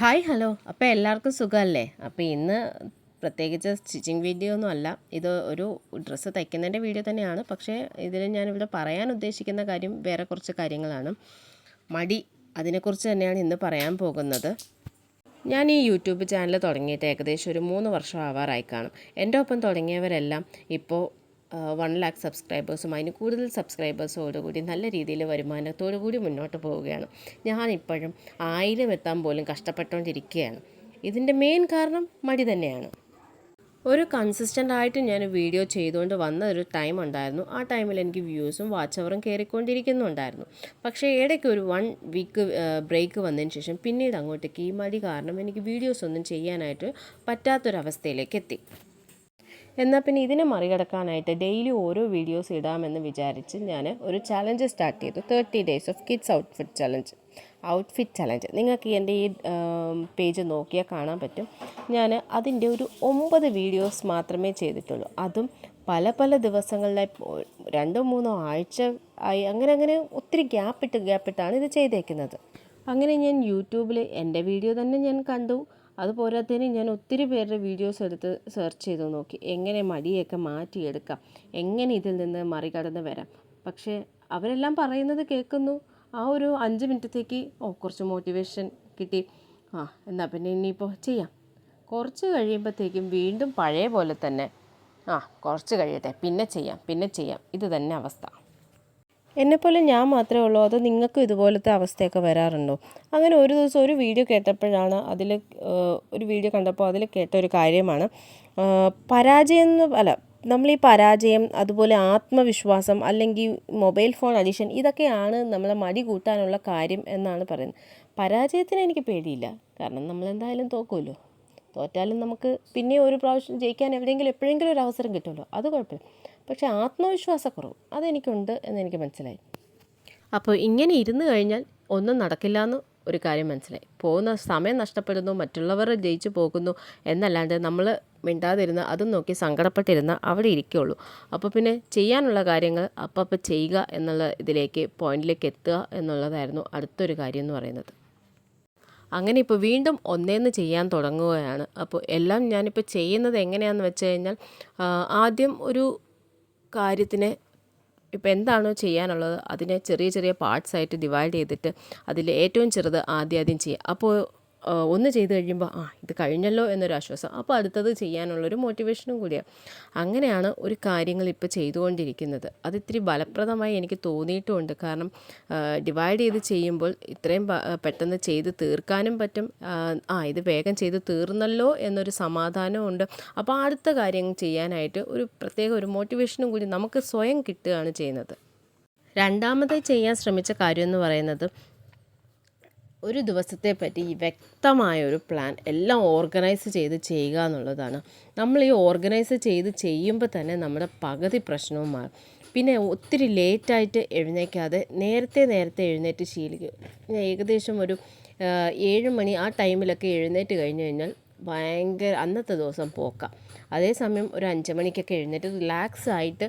Hi hello. അപ്പോൾ എല്ലാവർക്കും സുഖമല്ലേ? അപ്പോൾ ഇന്ന് പ്രത്യേകിച്ച് സ്റ്റിച്ചിങ് വീഡിയോ ഒന്നും അല്ല, ഇത് ഒരു ഡ്രസ്സ് തയ്ക്കുന്നതിൻ്റെ വീഡിയോ തന്നെയാണ്. പക്ഷേ ഇതിൽ ഞാനിവിടെ പറയാൻ ഉദ്ദേശിക്കുന്ന കാര്യം വേറെ കുറച്ച് കാര്യങ്ങളാണ്. മടി, അതിനെക്കുറിച്ച് തന്നെയാണ് ഇന്ന് പറയാൻ പോകുന്നത്. ഞാൻ ഈ യൂട്യൂബ് ചാനൽ തുടങ്ങിയിട്ട് ഏകദേശം ഒരു 3 വർഷം ആവാറായി കാണും. എൻ്റെ ഒപ്പം തുടങ്ങിയവരെല്ലാം ഇപ്പോൾ 1,00,000 സബ്സ്ക്രൈബേഴ്സും അതിന് കൂടുതൽ സബ്സ്ക്രൈബേഴ്സോടുകൂടി നല്ല രീതിയിൽ വരുമാനത്തോടു കൂടി മുന്നോട്ട് പോവുകയാണ്. ഞാനിപ്പോഴും 1000 എത്താൻ പോലും കഷ്ടപ്പെട്ടുകൊണ്ടിരിക്കുകയാണ്. ഇതിൻ്റെ മെയിൻ കാരണം മടി തന്നെയാണ്. ഒരു കൺസിസ്റ്റൻ്റ് ആയിട്ട് ഞാൻ വീഡിയോ ചെയ്തുകൊണ്ട് വന്ന ഒരു ടൈം ഉണ്ടായിരുന്നു. ആ ടൈമിൽ എനിക്ക് വ്യൂസും വാച്ച് അവറും കയറിക്കൊണ്ടിരിക്കുന്നുണ്ടായിരുന്നു. പക്ഷേ ഇടയ്ക്ക് ഒരു 1 വീക്ക് ബ്രേക്ക് വന്നതിന് ശേഷം പിന്നീട് അങ്ങോട്ടേക്ക് ഈ മടി കാരണം എനിക്ക് വീഡിയോസ് ഒന്നും ചെയ്യാനായിട്ട് പറ്റാത്തൊരവസ്ഥയിലേക്ക് എത്തി. എന്നാൽ പിന്നെ ഇതിനെ മറികടക്കാനായിട്ട് ഡെയിലി ഓരോ വീഡിയോസ് ഇടാമെന്ന് വിചാരിച്ച് ഞാൻ ഒരു ചലഞ്ച് സ്റ്റാർട്ട് ചെയ്തു. 30 days of kids outfit challenge. നിങ്ങൾക്ക് എൻ്റെ ഈ പേജ് നോക്കിയാൽ കാണാൻ പറ്റും. ഞാൻ അതിൻ്റെ ഒരു 9 വീഡിയോസ് മാത്രമേ ചെയ്തിട്ടുള്ളൂ. അതും പല പല ദിവസങ്ങളിലായി 2-3 ആഴ്ച ആയി അങ്ങനെ ഒത്തിരി ഗ്യാപ്പിട്ടാണ് ഇത് ചെയ്തേക്കുന്നത്. അങ്ങനെ ഞാൻ യൂട്യൂബിൽ എൻ്റെ വീഡിയോ തന്നെ ഞാൻ കണ്ടു. അതുപോരാത്തതിന് ഞാൻ ഒത്തിരി പേരുടെ വീഡിയോസ് എടുത്ത് സെർച്ച് ചെയ്ത് നോക്കി, എങ്ങനെ മടിയൊക്കെ മാറ്റിയെടുക്കാം, എങ്ങനെ ഇതിൽ നിന്ന് മറികടന്ന് വരാം. പക്ഷേ അവരെല്ലാം പറയുന്നത് കേൾക്കുന്നു. ആ ഒരു 5 മിനിറ്റത്തേക്ക് കുറച്ച് മോട്ടിവേഷൻ കിട്ടി. എന്നാൽ പിന്നെ ഇനിയിപ്പോൾ ചെയ്യാം. കുറച്ച് കഴിയുമ്പോഴത്തേക്കും വീണ്ടും പഴയ പോലെ തന്നെ കുറച്ച് കഴിയട്ടെ, പിന്നെ ചെയ്യാം ഇത് തന്നെ അവസ്ഥ. എന്നെപ്പോലെ ഞാൻ മാത്രമേ ഉള്ളൂ, അതോ നിങ്ങൾക്കും ഇതുപോലത്തെ അവസ്ഥയൊക്കെ വരാറുണ്ടോ? അങ്ങനെ ഒരു ദിവസം ഒരു വീഡിയോ കേട്ടപ്പോഴാണ് ഒരു വീഡിയോ കണ്ടപ്പോൾ അതിൽ കേട്ട ഒരു കാര്യമാണ്, നമ്മൾ ഈ പരാജയം, അതുപോലെ ആത്മവിശ്വാസം, അല്ലെങ്കിൽ മൊബൈൽ ഫോൺ അഡിക്ഷൻ, ഇതൊക്കെയാണ് നമ്മളെ മടി കൂട്ടാനുള്ള കാര്യം എന്നാണ് പറയുന്നത്. പരാജയത്തിന് എനിക്ക് പേടിയില്ല, കാരണം നമ്മളെന്തായാലും തോക്കുമല്ലോ. തോറ്റാലും നമുക്ക് പിന്നെ ഒരു പ്രാവശ്യം ജയിക്കാൻ എപ്പോഴെങ്കിലും ഒരു അവസരം കിട്ടുമല്ലോ, അത് കുഴപ്പമില്ല. പക്ഷേ ആത്മവിശ്വാസക്കുറവ് അതെനിക്കുണ്ട് എന്നെനിക്ക് മനസ്സിലായി. അപ്പോൾ ഇങ്ങനെ ഇരുന്ന് കഴിഞ്ഞാൽ ഒന്നും നടക്കില്ല എന്ന് ഒരു കാര്യം മനസ്സിലായി. പോകുന്ന സമയം നഷ്ടപ്പെടുന്നു, മറ്റുള്ളവർ ജയിച്ചു പോകുന്നു എന്നല്ലാണ്ട് നമ്മൾ മിണ്ടാതിരുന്ന് അതും നോക്കി സങ്കടപ്പെട്ടിരുന്ന് അവിടെ ഇരിക്കുകയുള്ളൂ. അപ്പോൾ പിന്നെ ചെയ്യാനുള്ള കാര്യങ്ങൾ അപ്പം ചെയ്യുക എന്നുള്ള പോയിന്റിലേക്ക് എത്തുക എന്നുള്ളതായിരുന്നു അടുത്തൊരു കാര്യം എന്ന് പറയുന്നത്. അങ്ങനെ ഇപ്പോൾ വീണ്ടും ഒന്നേന്ന് ചെയ്യാൻ തുടങ്ങുകയാണ്. അപ്പോൾ എല്ലാം ഞാനിപ്പോൾ ചെയ്യുന്നത് എങ്ങനെയാണെന്ന് വെച്ച് കഴിഞ്ഞാൽ, ആദ്യം ഒരു കാര്യത്തിനെ ഇപ്പോൾ എന്താണോ ചെയ്യാനുള്ളത് അതിനെ ചെറിയ ചെറിയ പാർട്സായിട്ട് ഡിവൈഡ് ചെയ്തിട്ട് അതിൽ ഏറ്റവും ചെറുത് ആദ്യം ചെയ്യുക. അപ്പോൾ ഒന്ന് ചെയ്ത് കഴിയുമ്പോൾ ഇത് കഴിഞ്ഞല്ലോ എന്നൊരു ആശ്വാസം, അപ്പോൾ അടുത്തത് ചെയ്യാനുള്ളൊരു മോട്ടിവേഷനും കൂടിയാണ്. അങ്ങനെയാണ് ഒരു കാര്യങ്ങൾ ഇപ്പോൾ ചെയ്തുകൊണ്ടിരിക്കുന്നത്. അതിത്തിരി ഫലപ്രദമായി എനിക്ക് തോന്നിയിട്ടുമുണ്ട്. കാരണം ഡിവൈഡ് ചെയ്ത് ചെയ്യുമ്പോൾ ഇത്രയും പെട്ടെന്ന് ചെയ്ത് തീർക്കാനും പറ്റും. ഇത് വേഗം ചെയ്ത് തീർന്നല്ലോ എന്നൊരു സമാധാനമുണ്ട്. അപ്പോൾ അടുത്ത കാര്യം ചെയ്യാനായിട്ട് ഒരു പ്രത്യേക ഒരു മോട്ടിവേഷനും കൂടി നമുക്ക് സ്വയം കിട്ടുകയാണ് ചെയ്യുന്നത്. രണ്ടാമതായി ചെയ്യാൻ ശ്രമിച്ച കാര്യം എന്ന് പറയുന്നത്, ഒരു ദിവസത്തെ പറ്റി വ്യക്തമായൊരു പ്ലാൻ എല്ലാം ഓർഗനൈസ് ചെയ്ത് ചെയ്യുക എന്നുള്ളതാണ്. നമ്മൾ ഈ ഓർഗനൈസ് ചെയ്ത് ചെയ്യുമ്പോൾ തന്നെ നമ്മുടെ പകുതി പ്രശ്നവും മാറും. പിന്നെ ഒത്തിരി ലേറ്റായിട്ട് എഴുന്നേൽക്കാതെ നേരത്തെ എഴുന്നേറ്റ് ശീലിക്കുക. ഏകദേശം ഒരു 7 മണി ആ ടൈമിലൊക്കെ എഴുന്നേറ്റ് കഴിഞ്ഞ് കഴിഞ്ഞാൽ ഭയങ്കര അന്നത്തെ ദിവസം പോക്കാം. അതേസമയം ഒരു 5 മണിക്കൊക്കെ എഴുന്നേറ്റ് റിലാക്സ് ആയിട്ട്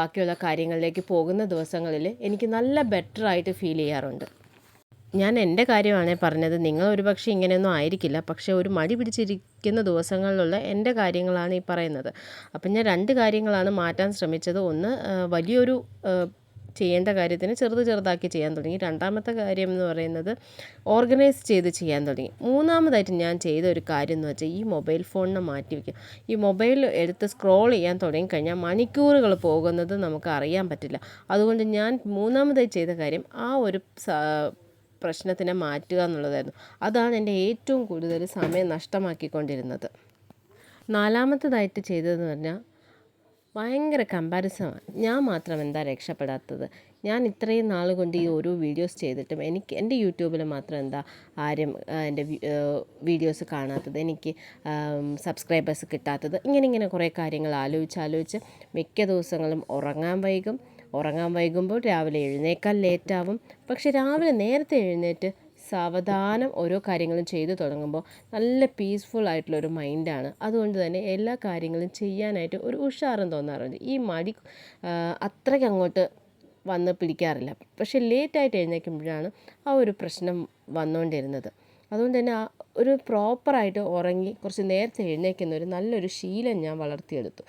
ബാക്കിയുള്ള കാര്യങ്ങളിലേക്ക് പോകുന്ന ദിവസങ്ങളിൽ എനിക്ക് നല്ല ബെറ്ററായിട്ട് ഫീൽ ചെയ്യാറുണ്ട്. ഞാൻ എൻ്റെ കാര്യമാണ് പറഞ്ഞത്. നിങ്ങൾ ഒരുപക്ഷെ ഇങ്ങനെയൊന്നും ആയിരിക്കില്ല. പക്ഷേ ഒരു മടി പിടിച്ചിരിക്കുന്ന ദിവസങ്ങളിലുള്ള എൻ്റെ കാര്യങ്ങളാണ് ഈ പറയുന്നത്. അപ്പം ഞാൻ 2 കാര്യങ്ങളാണ് മാറ്റാൻ ശ്രമിച്ചത്. ഒന്ന്, വലിയൊരു ചെയ്യേണ്ട കാര്യത്തിന് ചെറുതാക്കി ചെയ്യാൻ തുടങ്ങി. രണ്ടാമത്തെ കാര്യം എന്ന് പറയുന്നത് ഓർഗനൈസ് ചെയ്ത് ചെയ്യാൻ തുടങ്ങി. മൂന്നാമതായിട്ട് ഞാൻ ചെയ്ത ഒരു കാര്യം എന്ന് വെച്ചാൽ ഈ മൊബൈൽ ഫോണിനെ മാറ്റി വയ്ക്കുക. ഈ മൊബൈൽ എടുത്ത് സ്ക്രോൾ ചെയ്യാൻ തുടങ്ങിക്കഴിഞ്ഞാൽ മണിക്കൂറുകൾ പോകുന്നത് നമുക്ക് അറിയാൻ പറ്റില്ല. അതുകൊണ്ട് ഞാൻ മൂന്നാമതായി ചെയ്ത കാര്യം ആ ഒരു പ്രശ്നത്തിനെ മാറ്റുക എന്നുള്ളതായിരുന്നു. അതാണ് എൻ്റെ ഏറ്റവും കൂടുതൽ സമയം നഷ്ടമാക്കിക്കൊണ്ടിരുന്നത്. നാലാമത്തേതായിട്ട് ചെയ്തതെന്ന് പറഞ്ഞാൽ ഭയങ്കര കമ്പാരിസമാണ്. ഞാൻ മാത്രം എന്താ രക്ഷപ്പെടാത്തത്? ഞാൻ ഇത്രയും നാൾ കൊണ്ട് ഈ ഓരോ വീഡിയോസ് ചെയ്തിട്ടും എൻ്റെ യൂട്യൂബിൽ മാത്രം എന്താ ആരും എൻ്റെ വീഡിയോസ് കാണാത്തത്, എനിക്ക് സബ്സ്ക്രൈബേഴ്സ് കിട്ടാത്തത്? ഇങ്ങനെ കുറേ കാര്യങ്ങൾ ആലോചിച്ച് മിക്ക ദിവസങ്ങളും ഉറങ്ങാൻ വൈകുമ്പോൾ രാവിലെ എഴുന്നേക്കാൻ ലേറ്റാവും. പക്ഷെ രാവിലെ നേരത്തെ എഴുന്നേറ്റ് സാവധാനം ഓരോ കാര്യങ്ങളും ചെയ്തു തുടങ്ങുമ്പോൾ നല്ല പീസ്ഫുൾ ആയിട്ടുള്ളൊരു മൈൻഡാണ്. അതുകൊണ്ട് തന്നെ എല്ലാ കാര്യങ്ങളും ചെയ്യാനായിട്ട് ഒരു ഉഷാറും തോന്നാറുണ്ട്. ഈ മടി അത്രയ്ക്ക് അങ്ങോട്ട് വന്ന് പിടിക്കാറില്ല. പക്ഷെ ലേറ്റായിട്ട് എഴുന്നേൽക്കുമ്പോഴാണ് ആ ഒരു പ്രശ്നം വന്നുകൊണ്ടിരുന്നത്. അതുകൊണ്ട് തന്നെ ഒരു പ്രോപ്പറായിട്ട് ഉറങ്ങി കുറച്ച് നേരത്തെ എഴുന്നേൽക്കുന്ന ഒരു നല്ലൊരു ശീലം ഞാൻ വളർത്തിയെടുത്തു.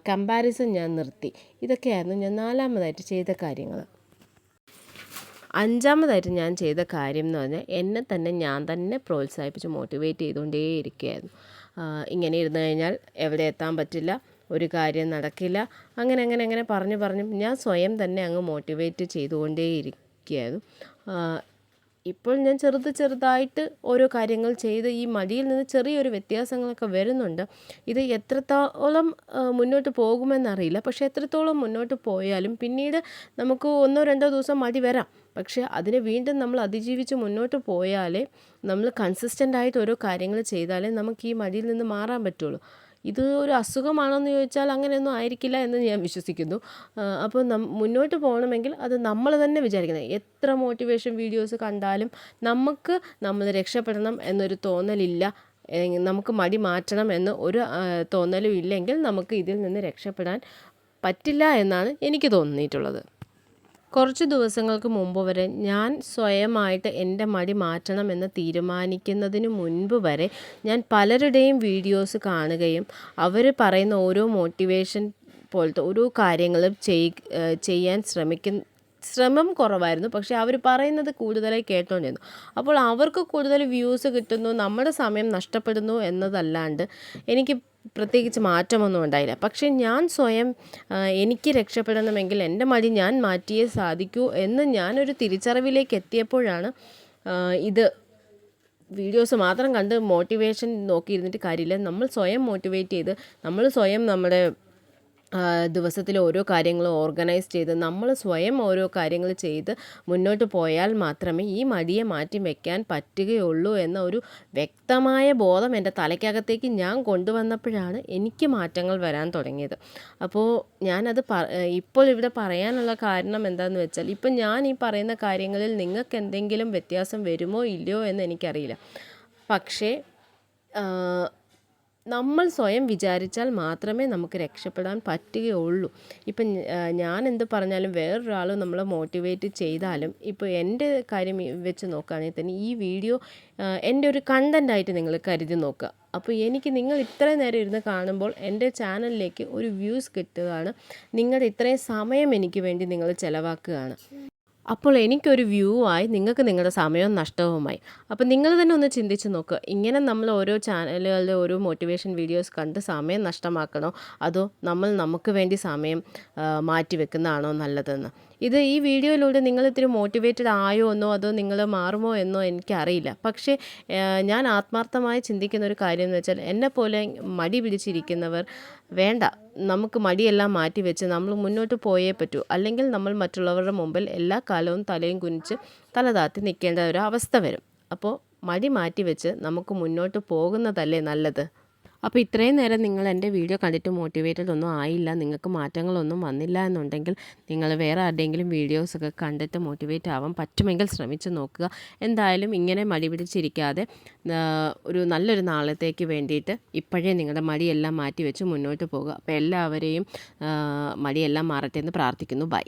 കമ്പാരിസൺ ഞാൻ നിർത്തി. ഇതൊക്കെയായിരുന്നു ഞാൻ 4ാമതായിട്ട് ചെയ്ത കാര്യങ്ങൾ. 5ാമതായിട്ട് ഞാൻ ചെയ്ത കാര്യം എന്ന് പറഞ്ഞാൽ ഞാൻ തന്നെ പ്രോത്സാഹിപ്പിച്ച് മോട്ടിവേറ്റ് ചെയ്തുകൊണ്ടേയിരിക്കുകയായിരുന്നു. ഇങ്ങനെ ഇരുന്ന് കഴിഞ്ഞാൽ എവിടെ എത്താൻ പറ്റില്ല, ഒരു കാര്യം നടക്കില്ല, അങ്ങനെ പറഞ്ഞു ഞാൻ സ്വയം തന്നെ അങ്ങ് മോട്ടിവേറ്റ് ചെയ്തുകൊണ്ടേയിരിക്കുകയായിരുന്നു. ഇപ്പോൾ ഞാൻ ചെറുതായിട്ട് ഓരോ കാര്യങ്ങൾ ചെയ്ത് ഈ മടിയിൽ നിന്ന് ചെറിയൊരു വ്യത്യാസങ്ങളൊക്കെ വരുന്നുണ്ട്. ഇത് എത്രത്തോളം മുന്നോട്ട് പോകുമെന്നറിയില്ല. പക്ഷേ എത്രത്തോളം മുന്നോട്ട് പോയാലും പിന്നീട് നമുക്ക് 1-2 ദിവസം മടി വരാം. പക്ഷേ അതിനെ വീണ്ടും നമ്മൾ അതിജീവിച്ച് മുന്നോട്ട് പോയാലേ, നമ്മൾ കൺസിസ്റ്റൻ്റായിട്ട് ഓരോ കാര്യങ്ങൾ ചെയ്താലേ നമുക്ക് ഈ മടിയിൽ നിന്ന് മാറാൻ പറ്റുള്ളൂ. ഇത് ഒരു അസുഖമാണോ എന്ന് ചോദിച്ചാൽ അങ്ങനെയൊന്നും ആയിരിക്കില്ല എന്ന് ഞാൻ വിശ്വസിക്കുന്നു. അപ്പോൾ മുന്നോട്ട് പോകണമെങ്കിൽ അത് നമ്മൾ തന്നെ വിചാരിക്കണം. എത്ര മോട്ടിവേഷൻ വീഡിയോസ് കണ്ടാലും നമ്മൾ രക്ഷപ്പെടണം എന്നൊരു തോന്നലില്ല, നമുക്ക് മടി മാറ്റണം എന്ന് ഒരു തോന്നലും ഇല്ലെങ്കിൽ നമുക്ക് ഇതിൽ നിന്ന് രക്ഷപ്പെടാൻ പറ്റില്ല എന്നാണ് എനിക്ക് തോന്നിയിട്ടുള്ളത്. കുറച്ച് ദിവസങ്ങൾക്ക് മുമ്പ് വരെ ഞാൻ സ്വയമായിട്ട് എൻ്റെ മടി മാറ്റണമെന്ന് തീരുമാനിക്കുന്നതിന് മുൻപ് വരെ ഞാൻ പലരുടെയും വീഡിയോസ് കാണുകയും അവർ പറയുന്ന ഓരോ മോട്ടിവേഷൻ പോലത്തെ ഓരോ കാര്യങ്ങളും ചെയ്യാൻ ശ്രമം കുറവായിരുന്നു. പക്ഷേ അവർ പറയുന്നത് കൂടുതലായി കേട്ടോണ്ടിരുന്നു. അപ്പോൾ അവർക്ക് കൂടുതൽ വ്യൂസ് കിട്ടുന്നു, നമ്മുടെ സമയം നഷ്ടപ്പെടുന്നു എന്നതല്ലാണ്ട് എനിക്ക് പ്രത്യേകിച്ച് മാറ്റമൊന്നും ഉണ്ടായില്ല. പക്ഷേ ഞാൻ സ്വയം എനിക്ക് രക്ഷപ്പെടണമെങ്കിൽ എൻ്റെ മടി ഞാൻ മാറ്റിയേ സാധിക്കൂ എന്ന് ഞാനൊരു തിരിച്ചറിവിലേക്ക് എത്തിയപ്പോഴാണ് ഇത് വീഡിയോസ് മാത്രം കണ്ട് മോട്ടിവേഷൻ നോക്കിയിരുന്നിട്ട് കാര്യമില്ല. നമ്മൾ സ്വയം മോട്ടിവേറ്റ് ചെയ്ത് നമ്മൾ സ്വയം നമ്മുടെ ദിവസത്തിലെ ഓരോ കാര്യങ്ങളും ഓർഗനൈസ് ചെയ്ത് നമ്മൾ സ്വയം ഓരോ കാര്യങ്ങൾ ചെയ്ത് മുന്നോട്ട് പോയാൽ മാത്രമേ ഈ മടിയെ മാറ്റി വയ്ക്കാൻ പറ്റുകയുള്ളൂ എന്ന ഒരു വ്യക്തമായ ബോധം എൻ്റെ തലയ്ക്കകത്തേക്ക് ഞാൻ കൊണ്ടുവന്നപ്പോഴാണ് എനിക്ക് മാറ്റങ്ങൾ വരാൻ തുടങ്ങിയത്. അപ്പോൾ ഞാനത് ഇപ്പോൾ ഇവിടെ പറയാനുള്ള കാരണം എന്താണെന്ന് വെച്ചാൽ, ഇപ്പം ഞാൻ ഈ പറയുന്ന കാര്യങ്ങളിൽ നിങ്ങൾക്ക് എന്തെങ്കിലും വ്യത്യാസം വരുമോ ഇല്ലയോ എന്ന് എനിക്കറിയില്ല. പക്ഷേ നമ്മൾ സ്വയം വിചാരിച്ചാൽ മാത്രമേ നമുക്ക് രക്ഷപ്പെടാൻ പറ്റുകയുള്ളൂ. ഇപ്പം ഞാൻ എന്ത് പറഞ്ഞാലും വേറൊരാൾ നമ്മളെ മോട്ടിവേറ്റ് ചെയ്താലും, ഇപ്പോൾ എൻ്റെ കാര്യം വെച്ച് നോക്കുകയാണെങ്കിൽ തന്നെ ഈ വീഡിയോ എൻ്റെ ഒരു കണ്ടൻ്റായിട്ട് നിങ്ങൾ കരുതി നോക്കുക. അപ്പോൾ നിങ്ങൾ ഇത്രയും നേരം ഇരുന്ന് കാണുമ്പോൾ എൻ്റെ ചാനലിലേക്ക് ഒരു വ്യൂസ് കിട്ടുകയാണ്. നിങ്ങളുടെ ഇത്രയും സമയം എനിക്ക് വേണ്ടി നിങ്ങൾ ചിലവാക്കുകയാണ്. അപ്പോൾ എനിക്കൊരു വ്യൂ ആയി, നിങ്ങൾക്ക് നിങ്ങളുടെ സമയവും നഷ്ടവുമായി. അപ്പോൾ നിങ്ങൾ തന്നെ ഒന്ന് ചിന്തിച്ച് നോക്കുക. ഇങ്ങനെ നമ്മൾ ഓരോ ചാനലുകളിലെ ഓരോ മോട്ടിവേഷൻ വീഡിയോസ് കണ്ട് സമയം നഷ്ടമാക്കണോ, അതോ നമുക്ക് വേണ്ടി സമയം മാറ്റി വെക്കുന്നതാണോ നല്ലതെന്ന്. ഈ വീഡിയോയിലൂടെ നിങ്ങൾ ഇത്തിരി മോട്ടിവേറ്റഡ് ആയോ എന്നോ അതോ നിങ്ങൾ മാറുമോ എന്നോ എനിക്കറിയില്ല. പക്ഷേ ഞാൻ ആത്മാർത്ഥമായി ചിന്തിക്കുന്ന ഒരു കാര്യം എന്ന് വെച്ചാൽ, എന്നെപ്പോലെ മടി പിടിച്ചിരിക്കുന്നവർ വേണ്ട, നമുക്ക് മടിയെല്ലാം മാറ്റി വെച്ച് നമ്മൾ മുന്നോട്ട് പോയേ പറ്റൂ. അല്ലെങ്കിൽ നമ്മൾ മറ്റുള്ളവരുടെ മുമ്പിൽ എല്ലാ കാലവും തലയും കുനിച്ച് തലതാത്തി നിൽക്കേണ്ട ഒരു അവസ്ഥ വരും. അപ്പോൾ മടി മാറ്റി വെച്ച് നമുക്ക് മുന്നോട്ട് പോകുന്നതല്ലേ നല്ലത്. അപ്പോൾ ഇത്രയും നേരം നിങ്ങൾ എൻ്റെ വീഡിയോ കണ്ടിട്ട് മോട്ടിവേറ്റഡ് ഒന്നും ആയില്ല, നിങ്ങൾക്ക് മാറ്റങ്ങളൊന്നും വന്നില്ല എന്നുണ്ടെങ്കിൽ നിങ്ങൾ വേറെ ആരുടെയെങ്കിലും വീഡിയോസൊക്കെ കണ്ടിട്ട് മോട്ടിവേറ്റ് ആവാൻ പറ്റുമെങ്കിൽ ശ്രമിച്ച് നോക്കുക. എന്തായാലും ഇങ്ങനെ മടി പിടിച്ചിരിക്കാതെ ഒരു നല്ലൊരു നാളത്തേക്ക് വേണ്ടിയിട്ട് ഇപ്പോഴേ നിങ്ങളുടെ മടിയെല്ലാം മാറ്റി വെച്ച് മുന്നോട്ട് പോകുക. അപ്പോൾ എല്ലാവരെയും മടിയെല്ലാം മാറട്ടെ എന്ന് പ്രാർത്ഥിക്കുന്നു. ബൈ.